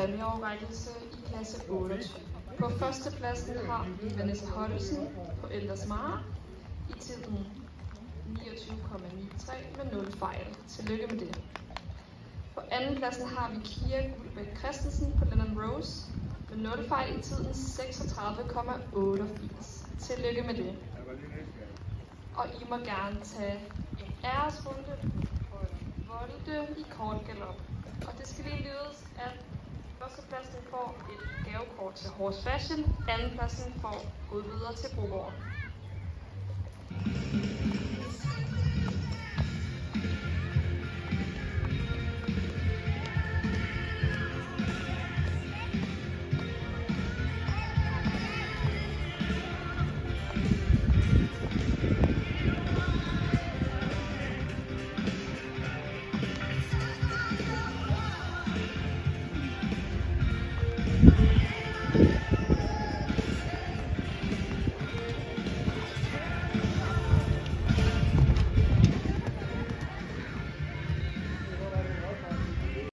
Præmieoverrækkelse i klasse 28. På førstepladsen har Vanessa Hottesen på Elders Mare i tiden 29,93 med 0 fejl. Tillykke med det. På andenpladsen har vi Kia Guldbæk Christensen på Lennon Rose med 0 fejl i tiden 36,88. Tillykke med det. Og I må gerne tage en æresrunde og en volte i kort galop. Og det skal lige lydes, at førstepladsen får et gavekort til Horse Fashion, andenpladsen får godvidere til Brogaard.